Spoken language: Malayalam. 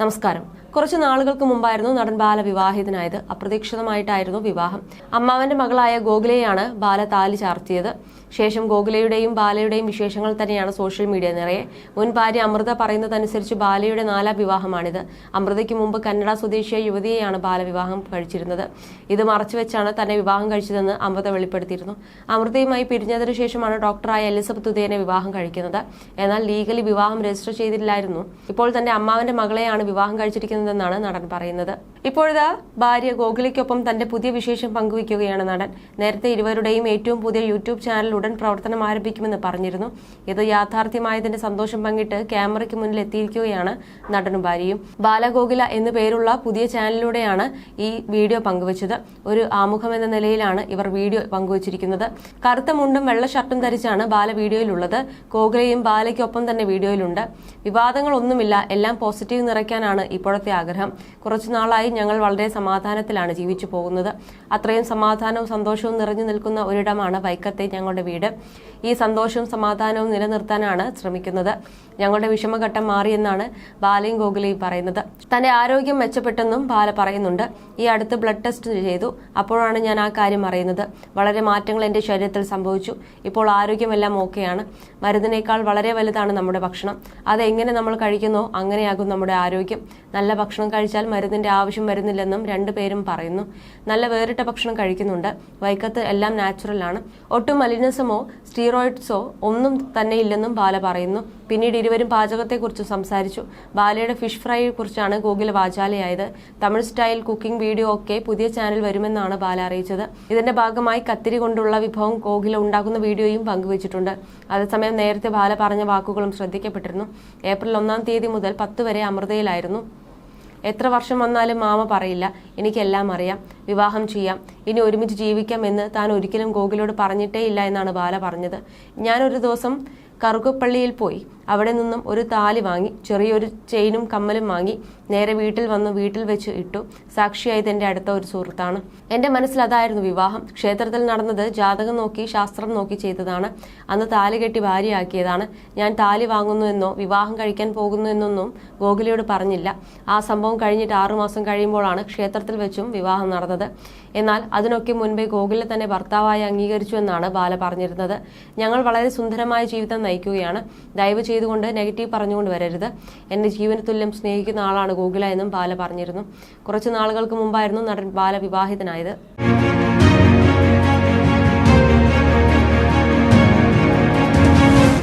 നമസ്കാരം. കുറച്ച് നാളുകൾക്ക് മുമ്പായിരുന്നു നടൻ ബാല വിവാഹിതനായത്. അപ്രതീക്ഷിതമായിട്ടായിരുന്നു വിവാഹം. അമ്മാവന്റെ മകളായ ഗോകുലയെയാണ് ബാല താലി ചാർത്തിയത്. ശേഷം ഗോകുലയുടെയും ബാലയുടെയും വിശേഷങ്ങൾ തന്നെയാണ് സോഷ്യൽ മീഡിയ നിറയെ. മുൻ ഭാര്യ അമൃത പറയുന്നതനുസരിച്ച് ബാലയുടെ 4ാം വിവാഹമാണിത്. അമൃതയ്ക്ക് മുമ്പ് കന്നഡ സ്വദേശിയായ യുവതിയെയാണ് ബാല വിവാഹം കഴിച്ചിരുന്നത്. ഇത് മറച്ചുവെച്ചാണ് തന്നെ വിവാഹം കഴിച്ചതെന്ന് അമൃത വെളിപ്പെടുത്തിയിരുന്നു. അമൃതയുമായി പിരിഞ്ഞതിനു ശേഷമാണ് ഡോക്ടറായ എലിസബത്ത് ഉദയനെ വിവാഹം കഴിക്കുന്നത്. എന്നാൽ ലീഗലി വിവാഹം രജിസ്റ്റർ ചെയ്തില്ലായിരുന്നു. ഇപ്പോൾ തന്റെ അമ്മാവന്റെ മകളെയാണ് വിവാഹം കഴിച്ചിരിക്കുന്നതെന്നാണ് നടൻ പറയുന്നത്. ഇപ്പോഴത്തെ ഭാര്യ ഗോകുലയ്ക്കൊപ്പം തന്റെ പുതിയ വിശേഷം പങ്കുവയ്ക്കുകയാണ് നടൻ. നേരത്തെ ഇരുവരുടെയും ഏറ്റവും പുതിയ യൂട്യൂബ് ചാനൽ ഉടൻ പ്രവർത്തനം ആരംഭിക്കുമെന്ന് പറഞ്ഞിരുന്നു. ഇത് യാഥാർത്ഥ്യമായതിന്റെ സന്തോഷം പങ്കിട്ട് ക്യാമറയ്ക്ക് മുന്നിൽ എത്തിയിരിക്കുകയാണ് നടനും ഭാര്യയും. ബാലഗോകുല എന്നു പേരുള്ള പുതിയ ചാനലിലൂടെയാണ് ഈ വീഡിയോ പങ്കുവച്ചത്. ഒരു ആമുഖം എന്ന നിലയിലാണ് ഇവർ വീഡിയോ പങ്കുവച്ചിരിക്കുന്നത്. കറുത്ത മുണ്ടും വെള്ള ഷർട്ടും ധരിച്ചാണ് ബാല വീഡിയോയിലുള്ളത്. ഗോകുലയും ബാലയ്ക്കൊപ്പം തന്നെ വീഡിയോയിലുണ്ട്. വിവാദങ്ങളൊന്നുമില്ല, എല്ലാം പോസിറ്റീവ് നിറയ്ക്കാനാണ് ഇപ്പോഴത്തെ ആഗ്രഹം. കുറച്ചു നാളായി ഞങ്ങൾ വളരെ സമാധാനത്തിലാണ് ജീവിച്ചു പോകുന്നത്. അത്രയും സമാധാനവും സന്തോഷവും നിറഞ്ഞു നിൽക്കുന്ന ഒരിടമാണ് വൈക്കത്തെ ഞങ്ങളുടെ വീട്. ഈ സന്തോഷവും സമാധാനവും നിലനിർത്താനാണ് ശ്രമിക്കുന്നത്. ഞങ്ങളുടെ വിഷമഘട്ടം മാറിയെന്നാണ് ബാലയും ഗോകുലയും പറയുന്നത്. തന്റെ ആരോഗ്യം മെച്ചപ്പെട്ടെന്നും ബാല പറയുന്നുണ്ട്. ഈ അടുത്ത് ബ്ലഡ് ടെസ്റ്റ് ചെയ്തു. അപ്പോഴാണ് ഞാൻ ആ കാര്യം അറിയുന്നത്. വളരെ മാറ്റങ്ങൾ എന്റെ ശരീരത്തിൽ സംഭവിച്ചു. ഇപ്പോൾ ആരോഗ്യമെല്ലാം ഓക്കെയാണ്. മരുന്നിനേക്കാൾ വളരെ വലുതാണ് നമ്മുടെ ഭക്ഷണം. അതെങ്ങനെ നമ്മൾ കഴിക്കുന്നോ അങ്ങനെയാകും നമ്മുടെ ആരോഗ്യം. നല്ല ഭക്ഷണം കഴിച്ചാൽ മരുന്നിന്റെ ആവശ്യം വരുന്നില്ലെന്നും രണ്ടുപേരും പറയുന്നു. നല്ല വേറിട്ട ഭക്ഷണം കഴിക്കുന്നുണ്ട്. വൈക്കത്ത് എല്ലാം നാച്ചുറലാണ്. ഒട്ടും മലിനസമോ സ്റ്റീറോയിഡ്സോ ഒന്നും തന്നെ ഇല്ലെന്നും ബാല പറയുന്നു. പിന്നീട് ഇരുവരും പാചകത്തെക്കുറിച്ച് സംസാരിച്ചു. ബാലയുടെ ഫിഷ് ഫ്രൈയെ കുറിച്ചാണ് ഗോകുല വാചാലയായത്. തമിഴ് സ്റ്റൈൽ കുക്കിംഗ് വീഡിയോ ഒക്കെ പുതിയ ചാനൽ വരുമെന്നാണ് ബാല അറിയിച്ചത്. ഇതിന്റെ ഭാഗമായി കത്തിരി കൊണ്ടുള്ള വിഭവം ഗോകുല ഉണ്ടാക്കുന്ന വീഡിയോയും പങ്കുവച്ചിട്ടുണ്ട്. അതേസമയം നേരത്തെ ബാല പറഞ്ഞ വാക്കുകളും ശ്രദ്ധിക്കപ്പെട്ടിരുന്നു. ഏപ്രിൽ 1-ാം തീയതി മുതൽ 10 വരെ അമൃതയിലായിരുന്നു. എത്ര വർഷം വന്നാലും മാമ പറയില്ല, എനിക്കെല്ലാം അറിയാം, വിവാഹം ചെയ്യാം, ഇനി ഒരുമിച്ച് ജീവിക്കാം എന്ന് താൻ ഒരിക്കലും ഗോകുലോട് പറഞ്ഞിട്ടേ ഇല്ല എന്നാണ് ബാല പറഞ്ഞത്. ഞാനൊരു ദിവസം കറുകപ്പള്ളിയിൽ പോയി. അവിടെ നിന്നും ഒരു താലി വാങ്ങി, ചെറിയൊരു ചെയിനും കമ്മലും വാങ്ങി. നേരെ വീട്ടിൽ വന്നു വീട്ടിൽ വെച്ച് ഇട്ടു. സാക്ഷിയായത് എൻ്റെ അടുത്ത ഒരു സുഹൃത്താണ്. എൻ്റെ മനസ്സിൽ അതായിരുന്നു വിവാഹം. ക്ഷേത്രത്തിൽ നടന്നത് ജാതകം നോക്കി ശാസ്ത്രം നോക്കി ചെയ്തതാണ്. അന്ന് താലി കെട്ടി ഭാര്യയാക്കിയതാണ്. ഞാൻ താലി വാങ്ങുന്നു എന്നോ വിവാഹം കഴിക്കാൻ പോകുന്നു എന്നൊന്നും ഗോകുലയോട് പറഞ്ഞില്ല. ആ സംഭവം കഴിഞ്ഞിട്ട് 6 മാസം കഴിയുമ്പോഴാണ് ക്ഷേത്രത്തിൽ വെച്ചും വിവാഹം നടന്നത്. എന്നാൽ അതിനൊക്കെ മുൻപേ ഗോകുല തന്നെ ഭർത്താവായി അംഗീകരിച്ചു എന്നാണ് ബാല പറഞ്ഞിരുന്നത്. ഞങ്ങൾ വളരെ സുന്ദരമായ ജീവിതം നയിക്കുകയാണ്. ദയവ് ചെയ്തുകൊണ്ട് നെഗറ്റീവ് പറഞ്ഞുകൊണ്ട് വരരുത്. എന്നെ ജീവന തുല്യം സ്നേഹിക്കുന്ന ആളാണ് ഗോകുല എന്നും ബാല പറഞ്ഞിരുന്നു. കുറച്ചു നാളുകൾക്ക് മുമ്പായിരുന്നു നടൻ ബാല വിവാഹിതനായത്.